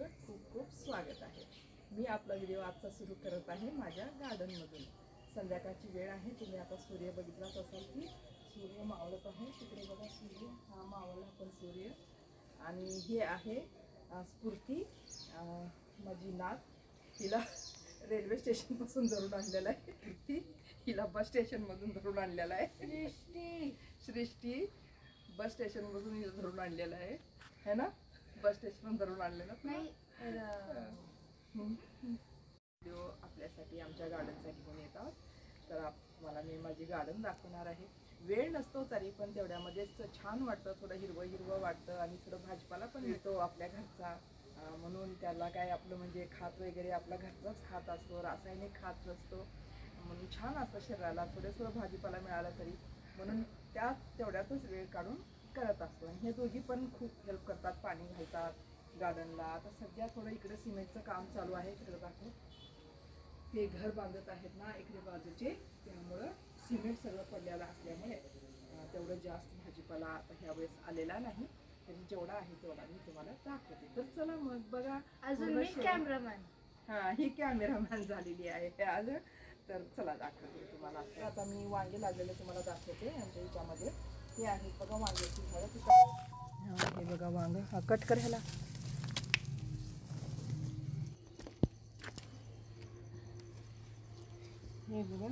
तुमचं खूप खूप स्वागत आहे। मी आपला व्हिडिओ आजचा सुरू करत आहे माझ्या गार्डनमधून। संध्याकाळची वेळ आहे, तुम्ही आता सूर्य बघितलाच असाल की सूर्य मावळत आहे। तिकडे बघा सूर्य, हा मावळला पण सूर्य। आणि हे आहे स्फूर्ती, माझी नात। तिला रेल्वे स्टेशन पासून धरून आणलेला आहे। स्फूर्ती हिला बस स्टेशन मधून धरून आणलेला आहे। सृष्टी बस स्टेशन मधून हिला धरून आणलेला आहे, है ना? बस स्टेशन धरून आणलेला नाही। व्हिडिओ आपल्यासाठी आमच्या गार्डनसाठी पण येतात, तर मला मी माझी गार्डन दाखवणार आहे। वेळ नसतो तरी पण तेवढ्यामध्येच छान वाटतं, थोडं हिरवं हिरवं वाटतं आणि थोडं भाजीपाला पण मिळतो आपल्या घरचा। म्हणून त्याला काय आपलं म्हणजे खात वगैरे आपला घरचाच खात असतो, रासायनिक खात नसतो, म्हणून छान असतं शरीराला। थोडं भाजीपाला मिळाला तरी, म्हणून तेवढ्यातच वेळ काढून करत असतो। आणि हे दोघी पण खूप हेल्प करतात, पाणी घालतात गार्डनला। आता सध्या थोडं इकडे सिमेंटचं काम चालू आहे, तिकडे दाखव, ते घर बांधत आहेत ना इकडे बाजूचे, त्यामुळं सिमेंट सगळं पडलेलं असल्यामुळे तेवढं जास्त भाजीपाला आता ह्या वेळेस आलेला नाही, तरी जेवढा आहे तेवढा मी तुम्हाला दाखवते। तर चला मग बघा, अजून मी कॅमेरामॅन, ही कॅमेरामॅन झालेली आहे आज। तर चला दाखवते तुम्हाला। आता मी वांगे लागलेले तुम्हाला दाखवते आमच्या ह्याच्यामध्ये। हे आहे बघा वांग्याची झाडं तिथं, हे बघा वांग, हा कट कर ह्याला। हे बघा,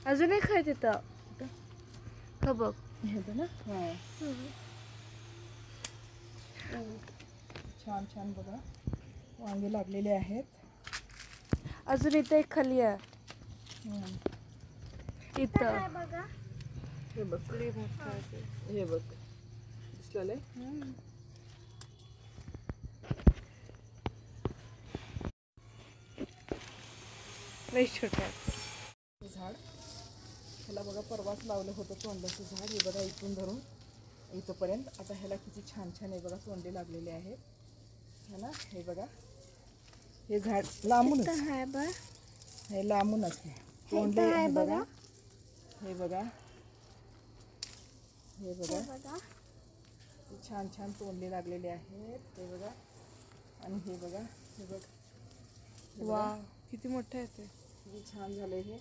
अजून एक आहे तिथं, हो बघ, हे बघा, छान छान बघा वांगे लागलेले आहेत। अजून इथं एक खाली आहे, इथं बघा, हे बघ, हे बघ दिसलेलं आहे। लई छोटं झाड, ह्याला बघा परवाच लावलं होतं तोंडाचं झाड। हे बघा इथून धरून इथंपर्यंत, आता ह्याला किती छान छान आहे बघा, तोंडे लागलेले आहेत, है ना? हे बघा, हे झाड लांबूनच आहे बघ, हे लांबूनच आहे तोंडे आहे बघा, हे बघा, हे बघा छान छान तोंडे लागलेले आहेत, हे बघा। आणि हे बघा, हे बघ, वा किती मोठं आहे ते, किती छान झालंय हे।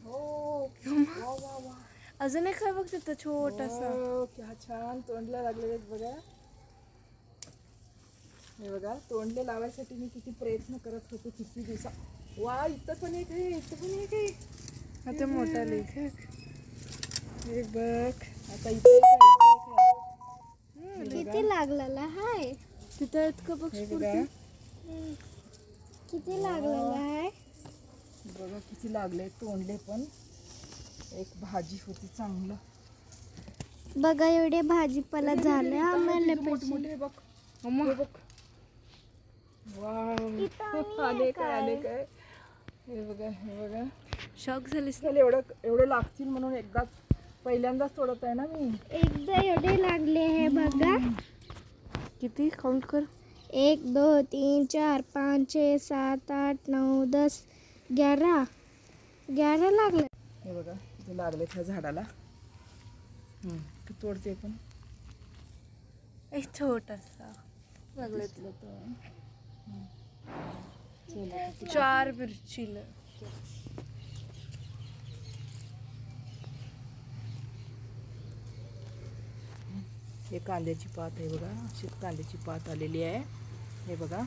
हो, वा वा वा, अजून एक आहे बघ तिथं छोटासा, क्या छान तोंडले लागलेले आहेत बघा। हे बघा, तोंडले लावायसाठी मी किती प्रयत्न करत होते, किती दिवसा। वा, इथं पण एक आहे, इथं पण एक आहे, आता मोठा लेख, हे बघ, आता इथे किती लागलेला आहे तिथं, इतकं बघ, किती लागलेला आहे बघा, किती लागले तोंडले, पण एक भाजी होती चांगलं बघा। एवढे भाजीपाला झाले आम्हाला, मोठे बघ, हे बघ, वाव, आले काय, हे बघा, हे बघा, शॉक झालीस चल, एवढे लागतील म्हणून एकदाच पहिल्यांदाच तोडत आहे ना मी। एकदा एवढे लागले आहे बघा, किती काउंट कर, 1 2 3 4 5 6 7 8 9 10 11 लागले। हे बघा किती लागले त्या झाडाला, तोडते पण एक छोटासा लागले, 4 मिरचीला। हे कांद्याची पात आहे बघा, अशी कांद्याची पात आलेली आहे, हे बघा।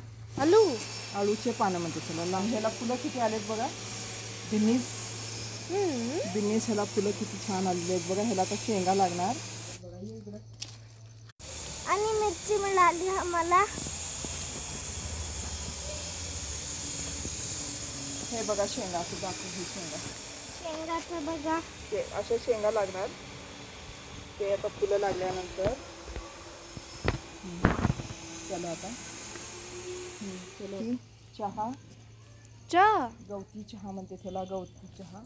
आळूचे पानं म्हणते त्याला। ह्याला फुलं किती आलेत बघा, बिन्नीस ह्याला फुलं किती छान आलेली आहेत बघा। ह्याला आता शेंगा लागणार बघा, आणि मिरची मिळाली आम्हाला, हे बघा शेंगा असं दाखव, ही शेंगाचं बघा, ते अशा शेंगा लागणार, ते आता फुलं लागल्यानंतर। चला आता, चहा, गवती चहा म्हणते त्याला, गवती चहा,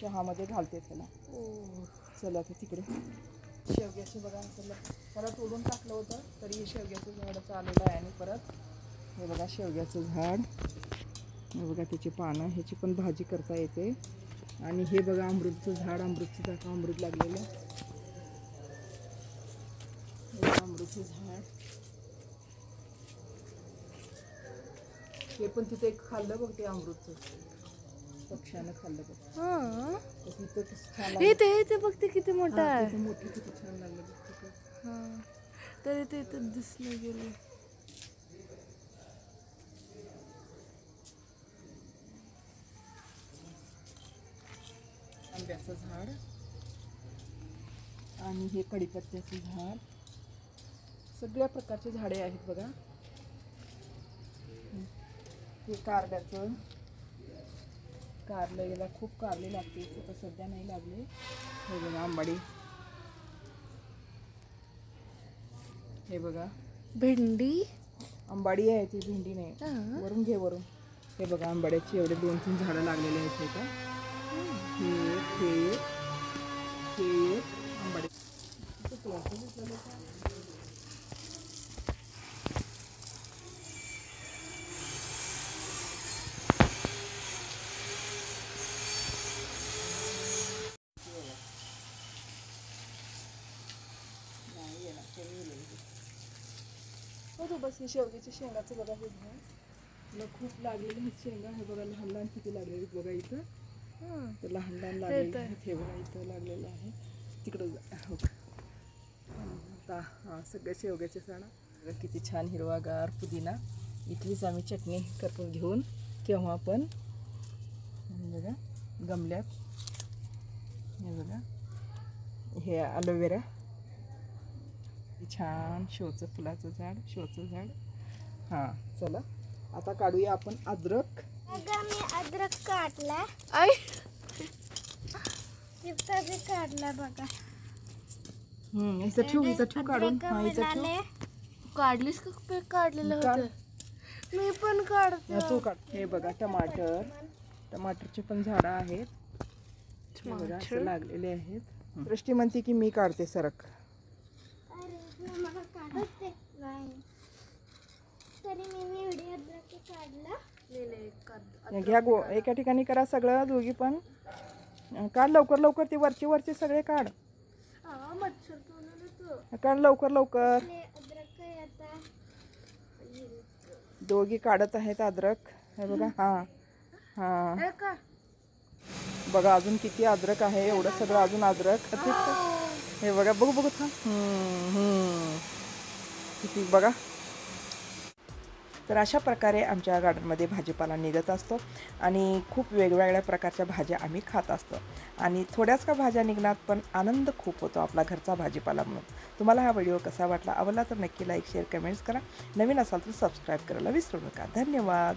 चहामध्ये घालते त्याला। चला आता तिकडे शेवग्याचे बघा, त्याला तोडून टाकलं होतं तरी शेवग्याचं झाडाचं आलेलं आहे। आणि परत हे बघा शेवग्याचं झाड, हे बघा त्याची पानं, ह्याची पण भाजी करता येते। आणि हे बघा अमृतचं झाड, अमृतचं चाका, अमृत लागलेलं. हे अमृतचं झाड. हे पण तिथे एक खाल्लं बघ ते अमृतचं, पक्ष्यानं खाल्लं बघ. हां तिथं कसं छान हे ते बघते किती मोठं आहे. लागलं, मोठं किती छान लागलं बघ तिथं. हां तरी ते इथं दिसलं गेले. आंब्याचं झाड आणि हे कढीपत्त्याचं झाड. सगळ्या प्रकारचे झाडे आहेत बघा. हे कारल्याचं, कारल्याला खूप कारले लागते, आता सध्या नाही लागले. हे बघा आंबाडी. हे बघा भेंडी, आंबाडी आहे ती, भेंडी नाही. हां. वरून घे वरून. हे बघा आंबाड्याची एवढे 2-3 झाडं लागलेली आहेत. हे का हे आंबाडी. हो बस हे शेवग्याच्या शेंगाचं बघा. हे झाड मला खूप लागलेले आहेत शेंगा. हे बघा लहान लहान किती लागलेले आहेत बघा इथं. तर लहान लहान लागलेले आहेत. हे बघा इथं लागलेलं आहे. तिकडं हो आता हां सगळ्या शेवग्याच्या साडा किती छान हिरवागार पुदिना. इथलीच आम्ही चटणी करतो घेऊन केव्हा पण. बघा गमल्यात. हे बघा हे ॲलोवेरा. छान शोचं फुलाचं झाड, शोचं झाड. हां चला आता काढूया आपण अद्रक. मी अद्रक काढला. आई इथं बी काढला बघा. इथं ठेव काढून. हां इथं ठेव. काढलीस का ते काढलेलं होतं? मी पण काढते. तू काढ. हे बघा टमाटर, टमाटरचे पण झाडं आहेत. हे बघा असं लागलेले आहेत. दृष्टी म्हणते की मी काढते सरक. घ्या एका ठिकाणी करा सगळं दोघी पण. काढ लवकर लवकर ते वरचे सगळे काढ. काढ लवकर लवकर. दोघी काढत आहेत अद्रक. हे बघा हां हां बघा अजून किती अद्रक आहे. एवढं सगळं अजून अद्रक. हे बघा बघू थांब. किती बघा. तर अशा प्रकारे आमच्या गार्डनमध्ये भाजीपाला निघत असतो आणि खूप वेगवेगळ्या प्रकारच्या भाज्या आम्ही खात असतो. आणि थोड्याच का भाज्या निघणार पण आनंद खूप होतो आपला घरचा भाजीपाला म्हणून. तुम्हाला हा व्हिडिओ कसा वाटला, आवडला तर नक्की लाईक शेअर कमेंट्स करा. नवीन असाल तर सबस्क्राईब करायला विसरू नका. धन्यवाद.